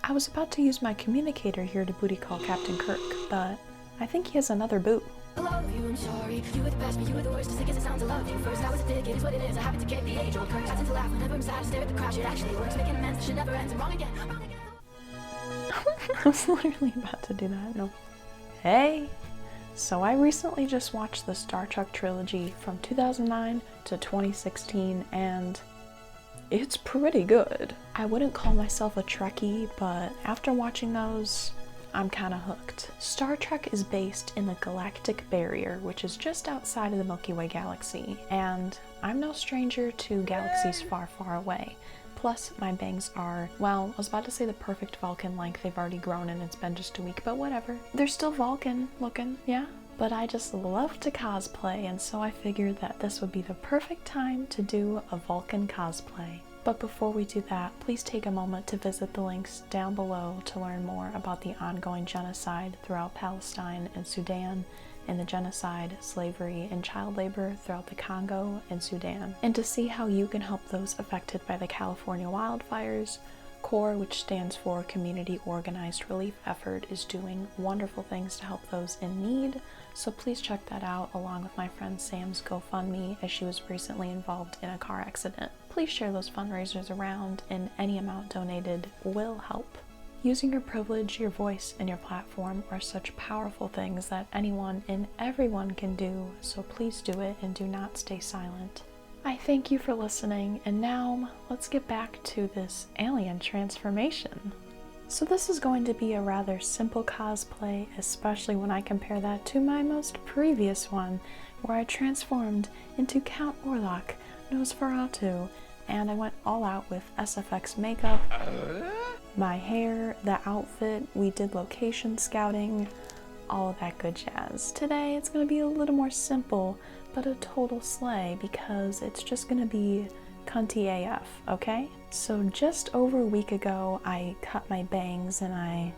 I was about to use my communicator here to booty call Captain Kirk, but I think he has another boot. I love you, I'm sorry. You were the best, but you were the worst. As sick as it sounds, I loved you first. I was a dick, it is what it is. I happen to get the age-old Kirk. I tend to laugh whenever I'm sad. I stare at the crash, it actually works. Making amends, the shit never ends. I'm wrong again, I'm wrong again. I was literally about to do that. No. Hey! So I recently just watched the Star Trek trilogy from 2009 to 2016, and it's pretty good. I wouldn't call myself a Trekkie, but after watching those, I'm kinda hooked. Star Trek is based in the galactic barrier, which is just outside of the Milky Way galaxy, and I'm no stranger to galaxies far, far away. Plus, my bangs are, well, I was about to say the perfect Vulcan length. They've already grown and it's been just a week, but whatever. They're still Vulcan looking, yeah? But I just love to cosplay, and so I figured that this would be the perfect time to do a Vulcan cosplay. But before we do that, please take a moment to visit the links down below to learn more about the ongoing genocide throughout Palestine and Sudan, and the genocide, slavery, and child labor throughout the Congo and Sudan, and to see how you can help those affected by the California wildfires. CORE, which stands for Community Organized Relief Effort, is doing wonderful things to help those in need, so please check that out along with my friend Sam's GoFundMe, as she was recently involved in a car accident. Please share those fundraisers around, and any amount donated will help. Using your privilege, your voice, and your platform are such powerful things that anyone and everyone can do, so please do it and do not stay silent. I thank you for listening, and now let's get back to this alien transformation. So this is going to be a rather simple cosplay, especially when I compare that to my most previous one, where I transformed into Count Orlok Nosferatu, and I went all out with SFX makeup, my hair, the outfit, we did location scouting, all of that good jazz. Today it's going to be a little more simple, but a total slay, because it's just going to be cunty AF, okay? So just over a week ago I cut my bangs and I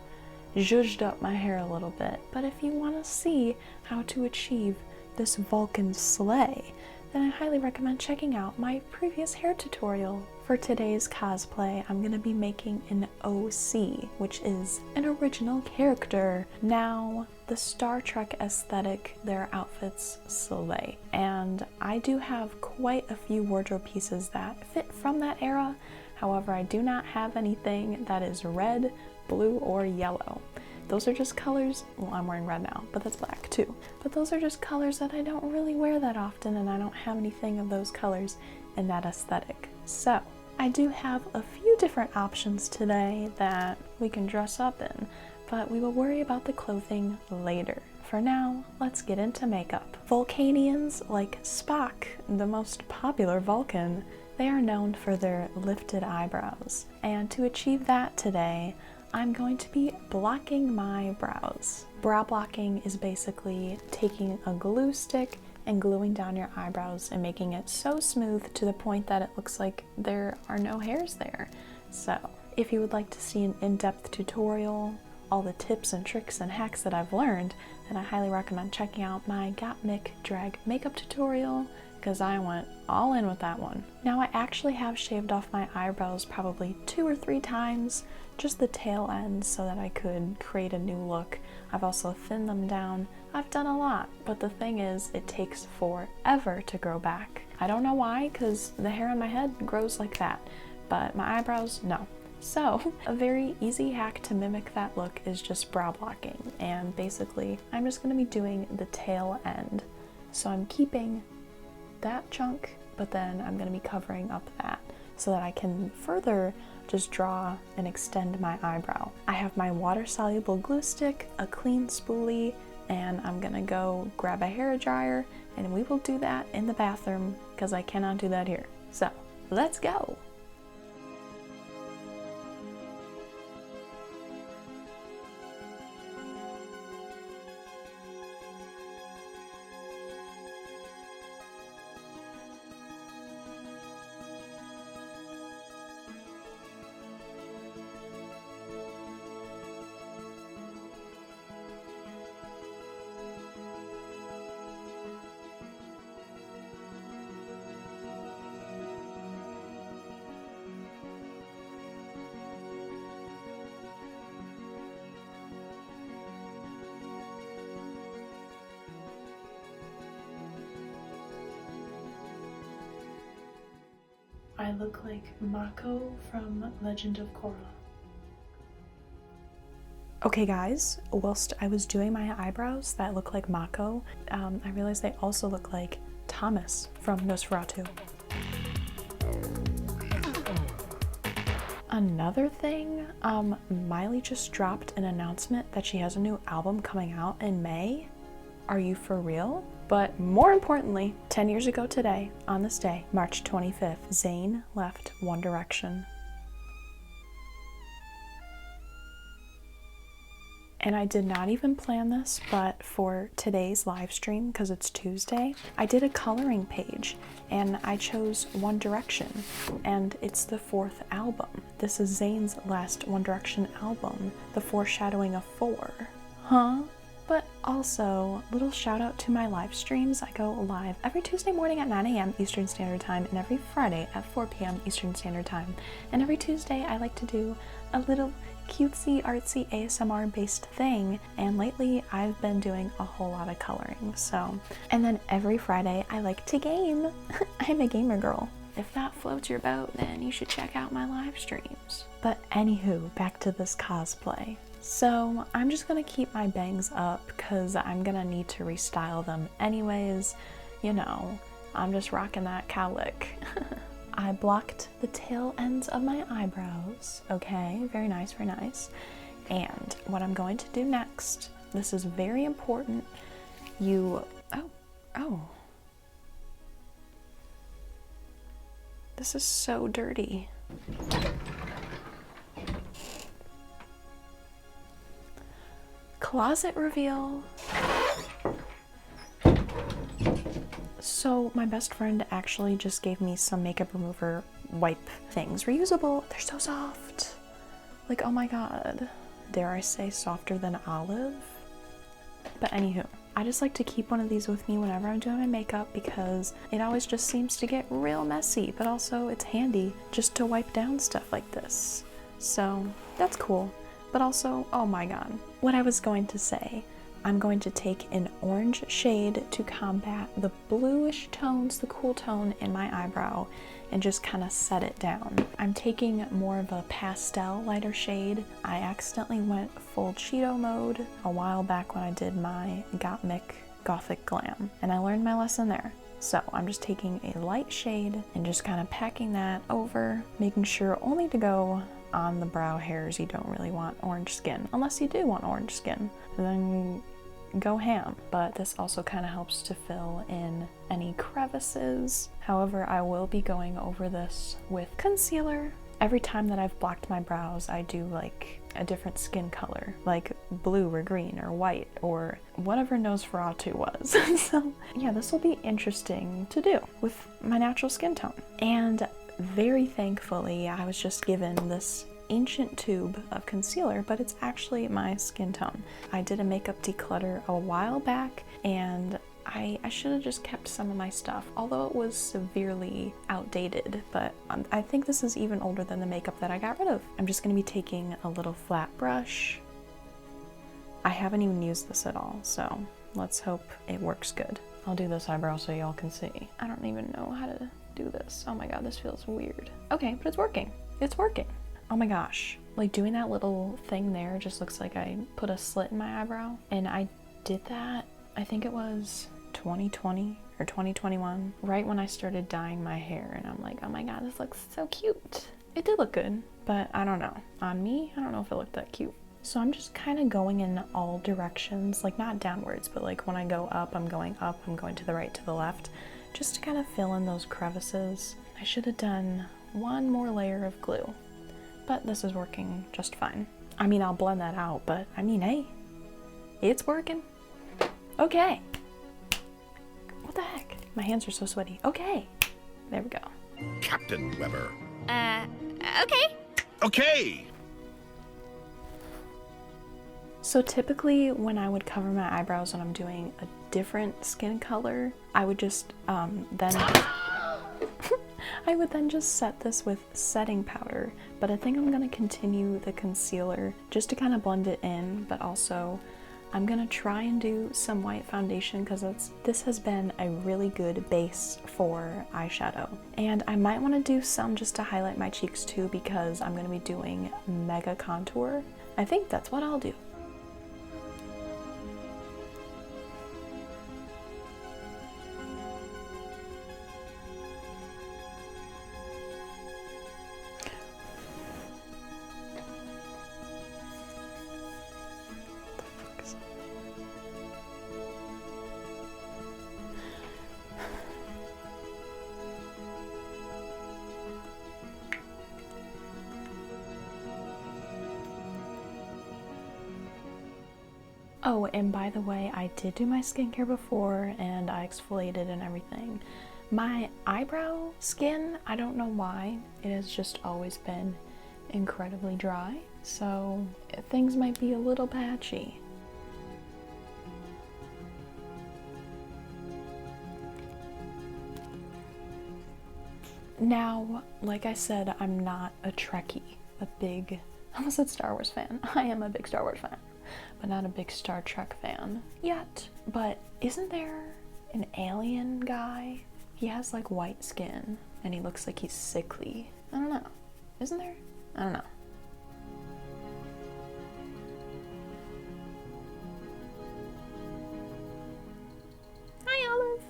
zhuzhed up my hair a little bit, but if you want to see how to achieve this Vulcan slay, then I highly recommend checking out my previous hair tutorial. For today's cosplay, I'm going to be making an OC, which is an original character. Now, the Star Trek aesthetic, their outfits slay, and I do have quite a few wardrobe pieces that fit from that era. However, I do not have anything that is red, blue, or yellow. Those are just colors, well, I'm wearing red now, but that's black too. But those are just colors that I don't really wear that often, and I don't have anything of those colors in that aesthetic. So, I do have a few different options today that we can dress up in, but we will worry about the clothing later. For now, let's get into makeup. Vulcanians like Spock, the most popular Vulcan, they are known for their lifted eyebrows. And to achieve that today, I'm going to be blocking my brows. Brow blocking is basically taking a glue stick and gluing down your eyebrows and making it so smooth to the point that it looks like there are no hairs there. So, if you would like to see an in-depth tutorial, all the tips and tricks and hacks that I've learned, then I highly recommend checking out my Got Mick drag makeup tutorial, because I went all in with that one. Now I actually have shaved off my eyebrows probably 2 or 3 times, just the tail ends, so that I could create a new look. I've also thinned them down. I've done a lot, but the thing is, it takes forever to grow back. I don't know why, because the hair on my head grows like that, but my eyebrows, no. So, a very easy hack to mimic that look is just brow blocking, and basically, I'm just going to be doing the tail end. So I'm keeping that chunk, but then I'm going to be covering up that so that I can further just draw and extend my eyebrow. I have my water-soluble glue stick, a clean spoolie, and I'm gonna go grab a hair dryer, and we will do that in the bathroom because I cannot do that here. So, let's go! I look like Mako from Legend of Korra. Okay guys, whilst I was doing my eyebrows that look like Mako, I realized they also look like Thomas from Nosferatu. Another thing, Miley just dropped an announcement that she has a new album coming out in May. Are you for real? But more importantly, 10 years ago today, on this day, March 25th, Zayn left One Direction. And I did not even plan this, but for today's live stream, because it's Tuesday, I did a coloring page and I chose One Direction, and it's the 4th album. This is Zayn's last One Direction album, the foreshadowing of 4. Huh? But also, little shout out to my live streams. I go live every Tuesday morning at 9 a.m. Eastern Standard Time and every Friday at 4 p.m. Eastern Standard Time. And every Tuesday I like to do a little cutesy artsy ASMR based thing, and lately I've been doing a whole lot of coloring. So, and then every Friday I like to game. I'm a gamer girl. If that floats your boat, then you should check out my live streams. But anywho, back to this cosplay. So I'm just gonna keep my bangs up because I'm gonna need to restyle them anyways. You know, I'm just rocking that cowlick. I blocked the tail ends of my eyebrows. Okay, very nice, very nice. And what I'm going to do next, this is very important. Oh. This is so dirty. Closet reveal. So my best friend actually just gave me some makeup remover wipe things. Reusable. They're so soft. Like, oh my god. Dare I say softer than olive? But anywho, I just like to keep one of these with me whenever I'm doing my makeup because it always just seems to get real messy, but also it's handy just to wipe down stuff like this. So that's cool. But also, oh my god. What I was going to say, I'm going to take an orange shade to combat the bluish tones, the cool tone in my eyebrow, and just kind of set it down. I'm taking more of a pastel lighter shade. I accidentally went full Cheeto mode a while back when I did my Gottmik Gothic Glam, and I learned my lesson there. So I'm just taking a light shade and just kind of packing that over, making sure only to go on the brow hairs. You don't really want orange skin, unless you do want orange skin, then go ham. But this also kind of helps to fill in any crevices. However, I will be going over this with concealer. Every time that I've blocked my brows, I do like a different skin color, like blue or green or white or whatever Nosferatu was. So yeah, this will be interesting to do with my natural skin tone. And very thankfully, I was just given this ancient tube of concealer, but it's actually my skin tone. I did a makeup declutter a while back, and I should have just kept some of my stuff, although it was severely outdated, but I think this is even older than the makeup that I got rid of. I'm just going to be taking a little flat brush. I haven't even used this at all, so let's hope it works good. I'll do this eyebrow so y'all can see. I don't even know how to do this. Oh my god, this feels weird. Okay, but it's working. It's working. Oh my gosh, like doing that little thing there just looks like I put a slit in my eyebrow, and I did that, I think it was 2020 or 2021, right when I started dyeing my hair, and I'm like, oh my god, this looks so cute. It did look good, but I don't know. On me, I don't know if it looked that cute. So I'm just kind of going in all directions, like not downwards, but like when I go up, I'm going to the right, to the left, just to kind of fill in those crevices. I should have done one more layer of glue, but this is working just fine. I mean, I'll blend that out, but I mean, hey, it's working. Okay. What the heck? My hands are so sweaty. Okay. There we go. Captain Weber. Okay. Okay! So typically when I would cover my eyebrows when I'm doing a different skin color, I would just I would then just set this with setting powder, but I think I'm gonna continue the concealer just to kind of blend it in, but also I'm gonna try and do some white foundation because this has been a really good base for eyeshadow. And I might want to do some just to highlight my cheeks too because I'm gonna be doing mega contour. I think that's what I'll do. Oh, and by the way, I did do my skincare before and I exfoliated and everything. My eyebrow skin, I don't know why, it has just always been incredibly dry, so things might be a little patchy. Now, like I said, I'm not a Trekkie, I almost said Star Wars fan. I am a big Star Wars fan, but not a big Star Trek fan yet. But isn't there an alien guy? He has like white skin and he looks like he's sickly. I don't know. Isn't there? I don't know. Hi, Olive.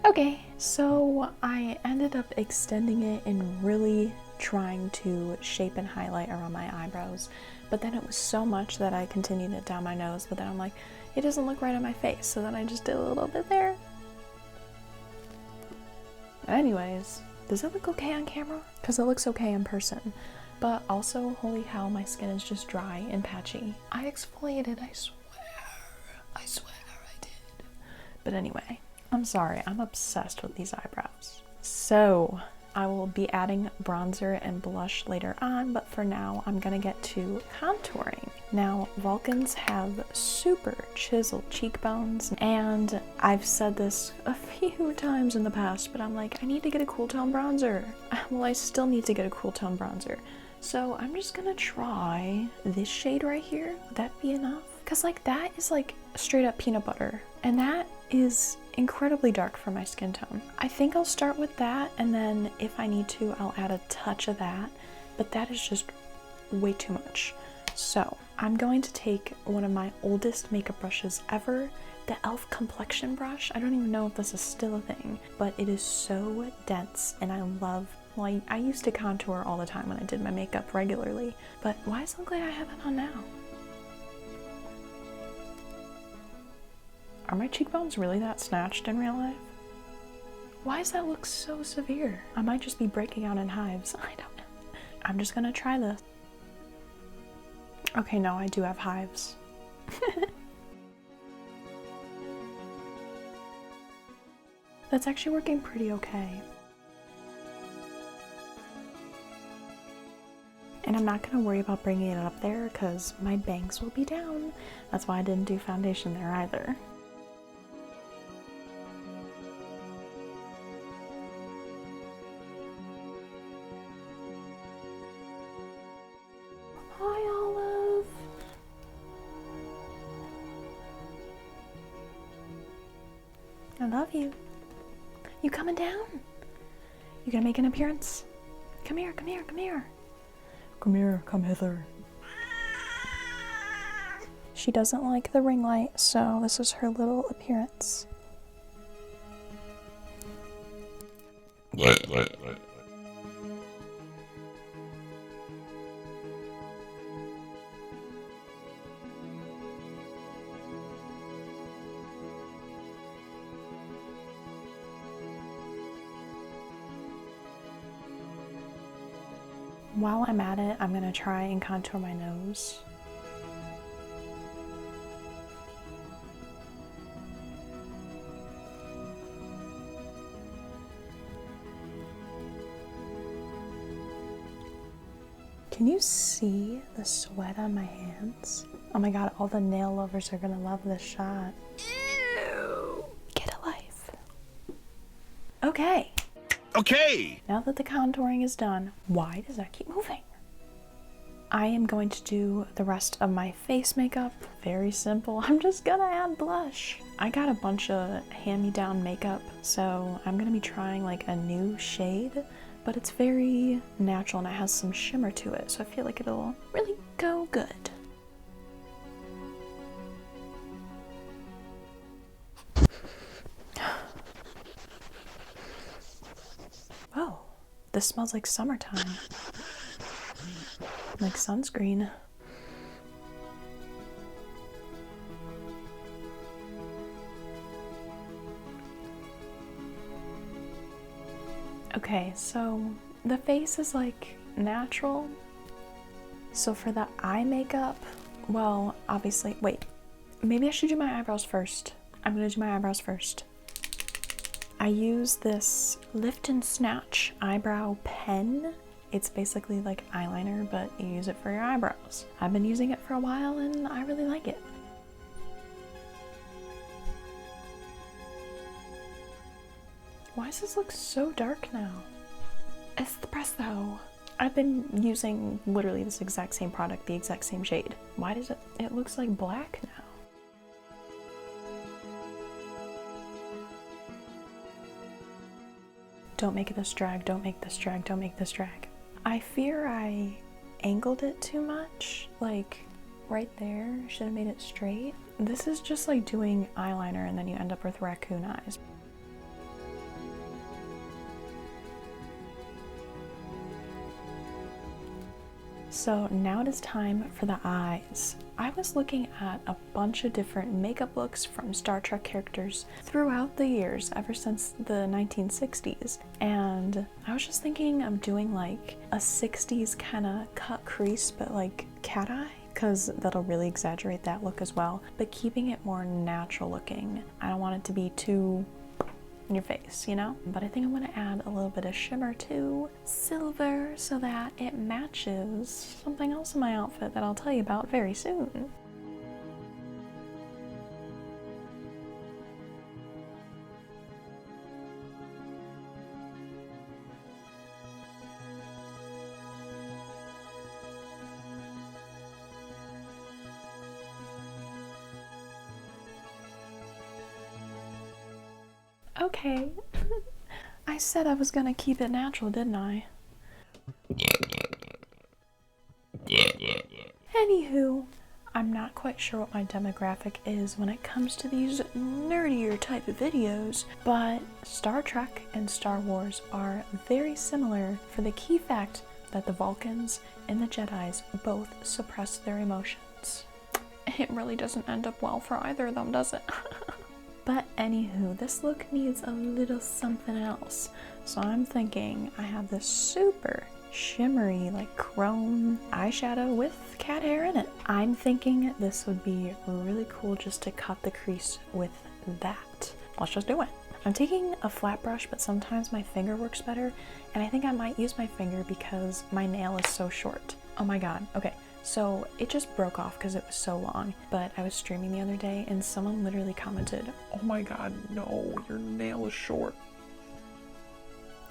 Okay, so I ended up extending it and really trying to shape and highlight around my eyebrows, but then it was so much that I continued it down my nose, but then I'm like, it doesn't look right on my face, so then I just did a little bit there. Anyways, does it look okay on camera? Because it looks okay in person, but also, holy hell, my skin is just dry and patchy. I exfoliated, I swear I did. But anyway, I'm sorry, I'm obsessed with these eyebrows. So I will be adding bronzer and blush later on, but for now I'm gonna get to contouring. Now, Vulcans have super chiseled cheekbones, and I've said this a few times in the past, but I'm like, I need to get a cool tone bronzer. Well, I still need to get a cool tone bronzer. So I'm just gonna try this shade right here. Would that be enough? Cause like that is like straight up peanut butter, and that is incredibly dark for my skin tone. I think I'll start with that, and then if I need to, I'll add a touch of that, but that is just way too much. So I'm going to take one of my oldest makeup brushes ever, the e.l.f. complexion brush. I don't even know if this is still a thing, but it is so dense, and I love, well, I used to contour all the time when I did my makeup regularly, but why does it look like I have it on now? Are my cheekbones really that snatched in real life? Why does that look so severe? I might just be breaking out in hives. I don't know. I'm just gonna try this. Okay, no, I do have hives. That's actually working pretty okay. And I'm not gonna worry about bringing it up there because my bangs will be down. That's why I didn't do foundation there either. I love you. You coming down? You gonna make an appearance? Come here, come here, come here. Come here, come hither. She doesn't like the ring light, so this is her little appearance. While I'm at it, I'm gonna try and contour my nose. Can you see the sweat on my hands? Oh my god, all the nail lovers are gonna love this shot. Ew! Get a life. Okay, Okay. now that the contouring is done, why does that keep moving? I am going to do the rest of my face makeup. Very simple. I'm just gonna add blush. I got a bunch of hand-me-down makeup, so I'm gonna be trying like a new shade, but it's very natural and it has some shimmer to it, so I feel like it'll really go good. Oh, this smells like summertime. Like sunscreen. Okay, so the face is like natural. So for the eye makeup, well, obviously, wait, maybe I should do my eyebrows first. I'm gonna do my eyebrows first. I use this Lift and Snatch eyebrow pen. It's basically like eyeliner, but you use it for your eyebrows. I've been using it for a while and I really like it. Why does this look so dark now? Espresso. I've been using literally this exact same product, the exact same shade. Why does it looks like black now? Don't make this drag, don't make this drag, don't make this drag. I fear I angled it too much, like right there. Should have made it straight. This is just like doing eyeliner and then you end up with raccoon eyes. So now it is time for the eyes. I was looking at a bunch of different makeup looks from Star Trek characters throughout the years, ever since the 1960s, and I was just thinking of doing like a 60s kind of cut crease, but like cat eye, because that'll really exaggerate that look as well, but keeping it more natural looking. I don't want it to be too in your face, you know? But I think I'm gonna add a little bit of shimmer to silver so that it matches something else in my outfit that I'll tell you about very soon. Okay. I said I was gonna keep it natural, didn't I? Anywho, I'm not quite sure what my demographic is when it comes to these nerdier type of videos, but Star Trek and Star Wars are very similar for the key fact that the Vulcans and the Jedis both suppress their emotions. It really doesn't end up well for either of them, does it? But anywho, this look needs a little something else. So I'm thinking I have this super shimmery, like chrome eyeshadow with cat hair in it. I'm thinking this would be really cool just to cut the crease with that. Let's just do it. I'm taking a flat brush, but sometimes my finger works better, and I think I might use my finger because my nail is so short. Oh my god, okay. So it just broke off because it was so long, but I was streaming the other day and someone literally commented, "Oh my god, no, your nail is short."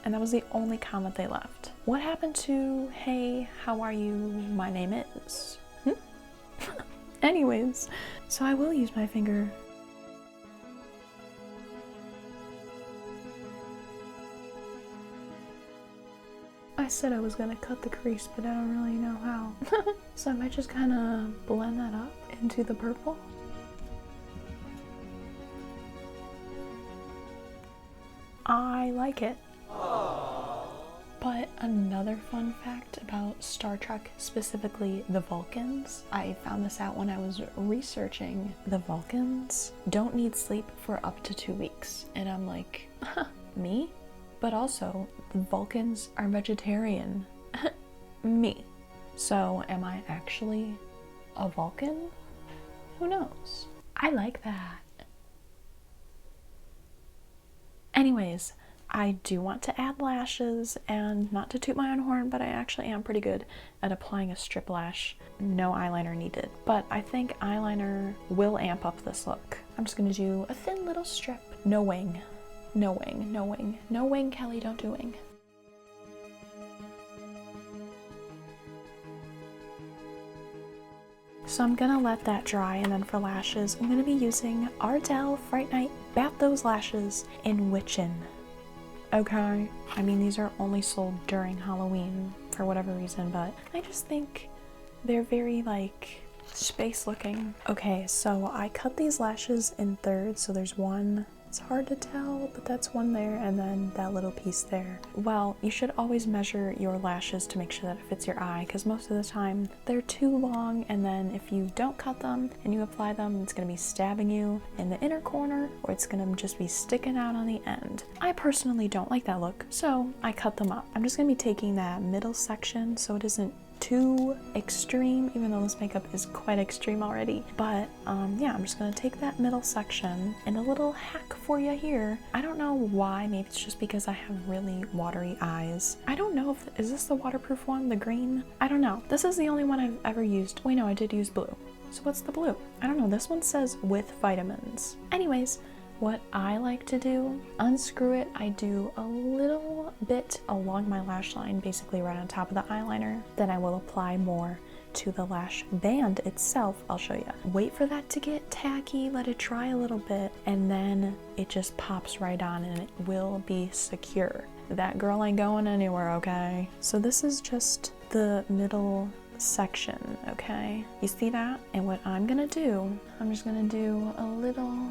And that was the only comment they left. What happened to, "Hey, how are you? My name is..." Anyways, so I will use my finger. I said I was gonna cut the crease, but I don't really know how. So I might just kind of blend that up into the purple. I like it. But another fun fact about Star Trek, specifically the Vulcans, I found this out when I was researching. The Vulcans don't need sleep for up to 2 weeks. And I'm like, me? But also, the Vulcans are vegetarian. Me. So, am I actually a Vulcan? Who knows? I like that. Anyways, I do want to add lashes, and not to toot my own horn, but I actually am pretty good at applying a strip lash. No eyeliner needed, but I think eyeliner will amp up this look. I'm just gonna do a thin little strip. No wing. No wing, no wing. No wing, Kelly, don't do wing. So I'm gonna let that dry, and then for lashes, I'm gonna be using Ardell Fright Night Bat Those Lashes in Witchin. Okay? I mean, these are only sold during Halloween for whatever reason, but I just think they're very, like, space looking. Okay, so I cut these lashes in thirds, so there's one, it's hard to tell, but that's one there, and then that little piece there. Well, you should always measure your lashes to make sure that it fits your eye, because most of the time they're too long, and then if you don't cut them and you apply them, it's going to be stabbing you in the inner corner, or it's going to just be sticking out on the end. I personally don't like that look, so I cut them up. I'm just going to be taking that middle section so it isn't too extreme, even though this makeup is quite extreme already. But yeah, I'm just gonna take that middle section, and a little hack for you here. I don't know why, maybe it's just because I have really watery eyes. I don't know if, is this the waterproof one, the green? I don't know. This is the only one I've ever used. Wait, no, I did use blue. So what's the blue? I don't know, this one says with vitamins. Anyways, what I like to do, unscrew it, I do a little bit along my lash line, basically right on top of the eyeliner. Then I will apply more to the lash band itself. I'll show you. Wait for that to get tacky, let it dry a little bit, and then it just pops right on and it will be secure. That girl ain't going anywhere, okay? So this is just the middle section, okay? You see that? And what I'm gonna do, I'm just gonna do a little,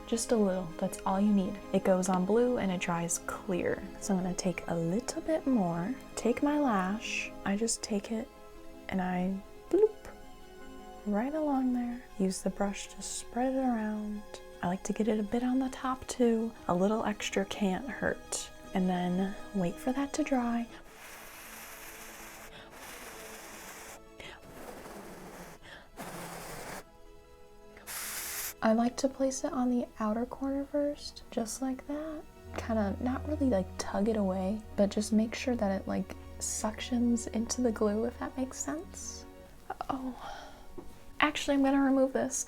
just a little, that's all you need. It goes on blue and it dries clear. So I'm gonna take a little bit more, take my lash, I just take it and I bloop right along there. Use the brush to spread it around. I like to get it a bit on the top too. A little extra can't hurt. And then wait for that to dry. I like to place it on the outer corner first, just like that. Kind of not really like tug it away, but just make sure that it like suctions into the glue, if that makes sense. Oh, actually I'm gonna remove this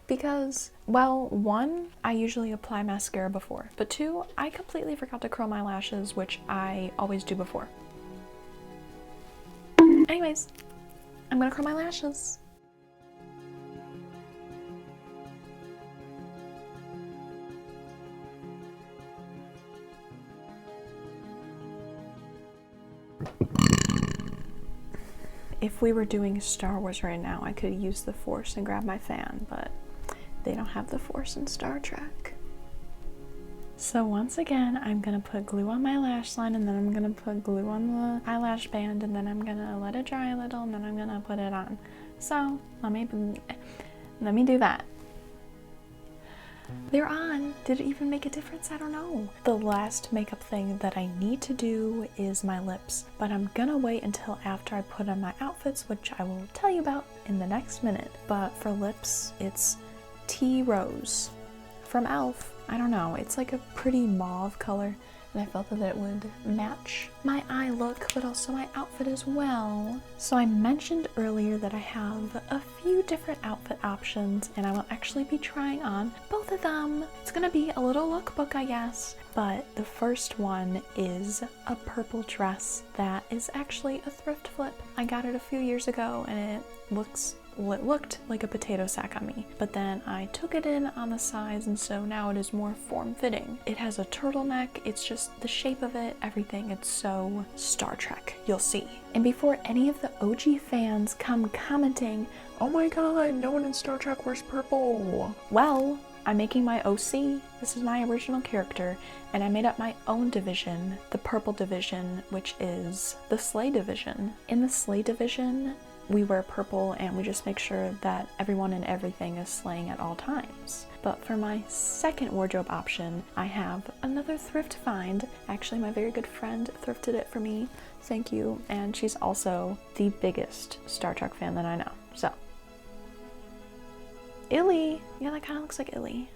because, well, one, I usually apply mascara before, but two, I completely forgot to curl my lashes, which I always do before. Anyways, I'm gonna curl my lashes. If we were doing Star Wars right now, I could use the Force and grab my fan, but they don't have the Force in Star Trek. So once again, I'm gonna put glue on my lash line, and then I'm gonna put glue on the eyelash band, and then I'm gonna let it dry a little, and then I'm gonna put it on. So let me do that. They're on. Did it even make a difference? I don't know. The last makeup thing that I need to do is my lips, but I'm gonna wait until after I put on my outfits, which I will tell you about in the next minute. But for lips, it's Tea Rose from e.l.f. I don't know, it's like a pretty mauve color, and I felt that it would match my eye look, but also my outfit as well. So I mentioned earlier that I have a few different outfit options, and I will actually be trying on both of them. It's gonna be a little lookbook, I guess. But the first one is a purple dress that is actually a thrift flip. I got it a few years ago, and it looked like a potato sack on me, but then I took it in on the sides, and so now it is more form-fitting. It has a turtleneck, it's just the shape of it, everything, it's so Star Trek, you'll see. And before any of the OG fans come commenting, oh my god, no one in Star Trek wears purple. Well, I'm making my OC, this is my original character, and I made up my own division, the purple division, which is the Slay division. In the Slay division, we wear purple and we just make sure that everyone and everything is slaying at all times. But for my second wardrobe option, I have another thrift find. Actually, my very good friend thrifted it for me. Thank you. And she's also the biggest Star Trek fan that I know. So, Illy. Yeah, that kind of looks like Illy.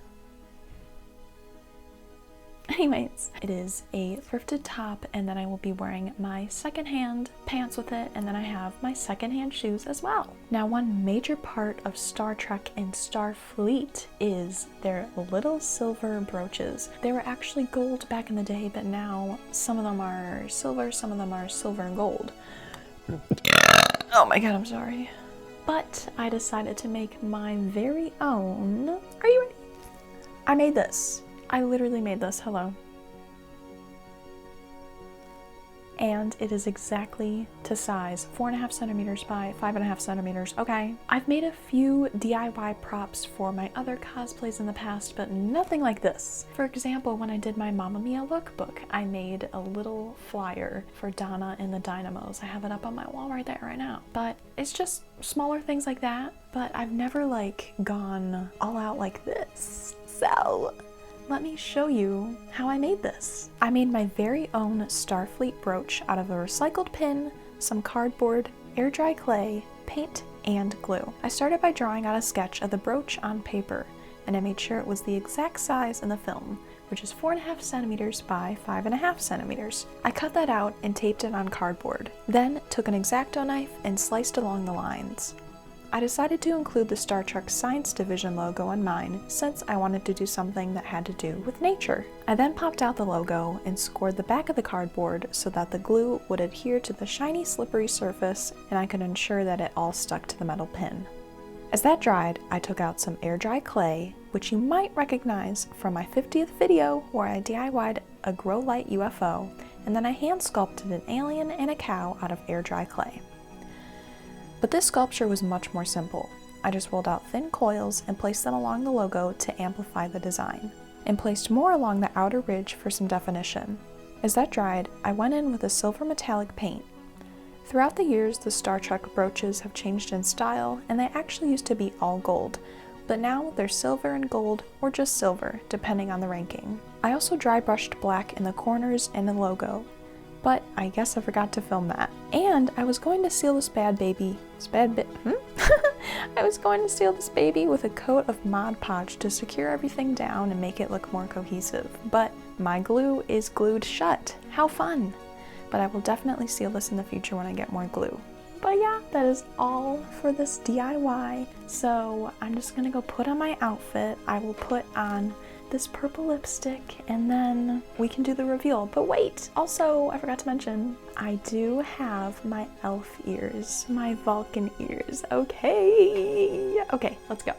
Anyways, it is a thrifted top, and then I will be wearing my secondhand pants with it, and then I have my secondhand shoes as well. Now, one major part of Star Trek and Starfleet is their little silver brooches. They were actually gold back in the day, but now some of them are silver, some of them are silver and gold. Oh my god, I'm sorry. But I decided to make my very own. Are you ready? I made this. I literally made this. Hello. And it is exactly to size, 4.5 centimeters by 5.5 centimeters. Okay. I've made a few DIY props for my other cosplays in the past, but nothing like this. For example, when I did my Mamma Mia lookbook, I made a little flyer for Donna and the Dynamos. I have it up on my wall right there right now. But it's just smaller things like that, but I've never like gone all out like this. So let me show you how I made this. I made my very own Starfleet brooch out of a recycled pin, some cardboard, air dry clay, paint, and glue. I started by drawing out a sketch of the brooch on paper, and I made sure it was the exact size in the film, which is 4.5 centimeters by 5.5 centimeters. I cut that out and taped it on cardboard, then took an X-Acto knife and sliced along the lines. I decided to include the Star Trek Science Division logo on mine since I wanted to do something that had to do with nature. I then popped out the logo and scored the back of the cardboard so that the glue would adhere to the shiny slippery surface and I could ensure that it all stuck to the metal pin. As that dried, I took out some air dry clay, which you might recognize from my 50th video where I DIY'd a grow light UFO, and then I hand sculpted an alien and a cow out of air dry clay. But this sculpture was much more simple. I just rolled out thin coils and placed them along the logo to amplify the design, and placed more along the outer ridge for some definition. As that dried, I went in with a silver metallic paint. Throughout the years, the Star Trek brooches have changed in style, and they actually used to be all gold, but now they're silver and gold, or just silver, depending on the ranking. I also dry brushed black in the corners and the logo, but I guess I forgot to film that. And I was going to seal this bad baby, I was going to seal this baby with a coat of Mod Podge to secure everything down and make it look more cohesive, but my glue is glued shut. How fun! But I will definitely seal this in the future when I get more glue. But yeah, that is all for this DIY. So I'm just gonna go put on my outfit. I will put on this purple lipstick and then we can do the reveal. But wait, also I forgot to mention, I do have my elf ears, my Vulcan ears. Okay, let's go.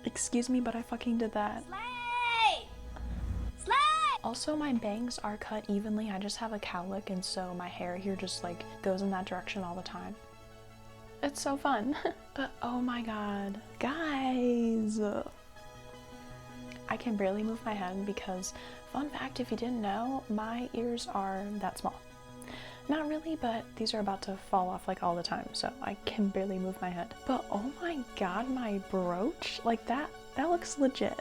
Excuse me, but I fucking did that. Slay! Slay! Also, my bangs are cut evenly. I just have a cowlick, and so my hair here just like goes in that direction all the time. It's so fun. But oh my god, guys, I can barely move my head because, fun fact, if you didn't know, my ears are that small. Not really, but these are about to fall off like all the time, so I can barely move my head. But oh my god, my brooch, like that looks legit.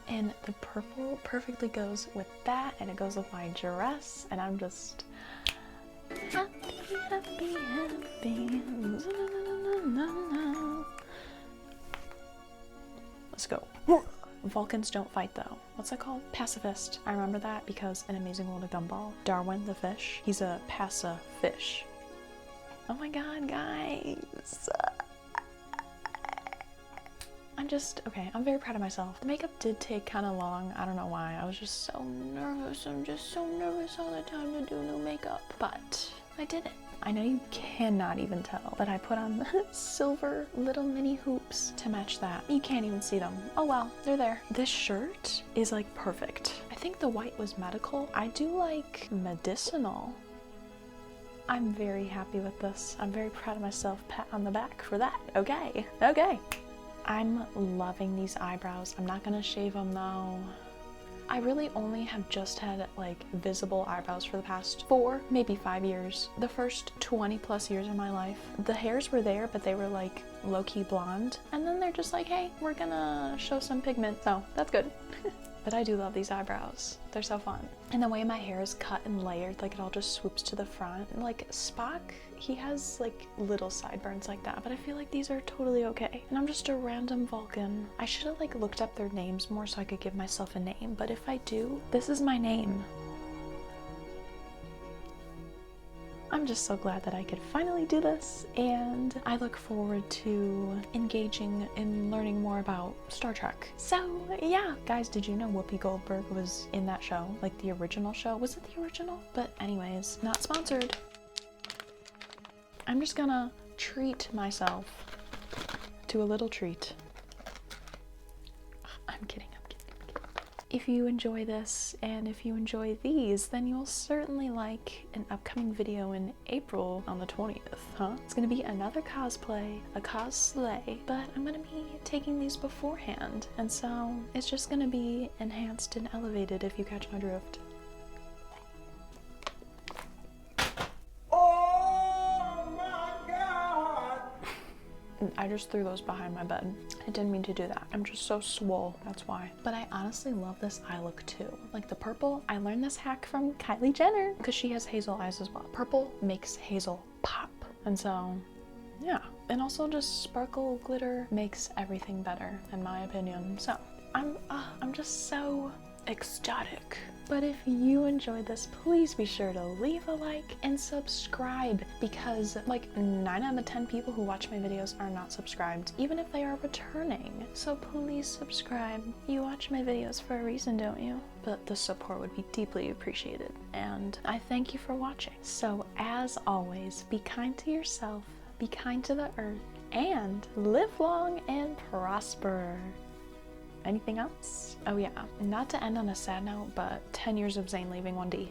And the purple perfectly goes with that, and it goes with my dress, and I'm just, Happy, happy, happy. Let's go. Vulcans don't fight though. What's that called? Pacifist. I remember that because in Amazing World of Gumball, Darwin the fish, he's a pacifish. Oh my god, guys. I'm very proud of myself. The makeup did take kind of long. I don't know why. I was just so nervous. I'm just so nervous all the time to do new makeup. But I did it. I know you cannot even tell, but I put on silver little mini hoops to match that. You can't even see them. Oh well, they're there. This shirt is like perfect. I think the white was medical. I do like medicinal. I'm very happy with this. I'm very proud of myself. Pat on the back for that. Okay, okay. I'm loving these eyebrows. I'm not gonna shave them though. I really only have just had like visible eyebrows for the past 4, maybe 5 years. The first 20 plus years of my life, the hairs were there, but they were like low-key blonde. And then they're just like, hey, we're gonna show some pigment. So that's good. But I do love these eyebrows. They're so fun. And the way my hair is cut and layered, like it all just swoops to the front. And like Spock, he has like little sideburns like that, but I feel like these are totally okay. And I'm just a random Vulcan. I should have like looked up their names more so I could give myself a name, but if I do, this is my name. I'm just so glad that I could finally do this, and I look forward to engaging in learning more about Star Trek. So yeah, guys, did you know Whoopi Goldberg was in that show? Like the original show? Was it the original? But anyways, not sponsored. I'm just gonna treat myself to a little treat. I'm kidding. If you enjoy this and if you enjoy these, then you'll certainly like an upcoming video in April on the 20th, huh? It's gonna be another cosplay, a cos-slay, but I'm gonna be taking these beforehand, and so it's just gonna be enhanced and elevated, if you catch my drift. I just threw those behind my bed. I didn't mean to do that. I'm just so swole, that's why. But I honestly love this eye look too. Like the purple, I learned this hack from Kylie Jenner because she has hazel eyes as well. Purple makes hazel pop. And so, yeah. And also just sparkle glitter makes everything better, in my opinion. So, I'm just so ecstatic. But if you enjoyed this, please be sure to leave a like and subscribe, because like 9 out of 10 people who watch my videos are not subscribed, even if they are returning. So please subscribe. You watch my videos for a reason, don't you? But the support would be deeply appreciated, and I thank you for watching. So as always, be kind to yourself, be kind to the earth, and live long and prosper. Anything else? Oh yeah, not to end on a sad note, but 10 years of Zane leaving 1D.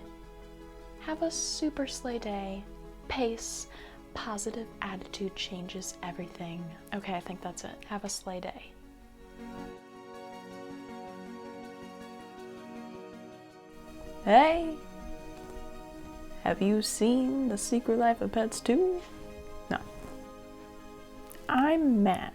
Have a super slay day. Pace, positive attitude changes everything. Okay, I think that's it. Have a slay day. Hey! Have you seen The Secret Life of Pets 2? No. I'm mad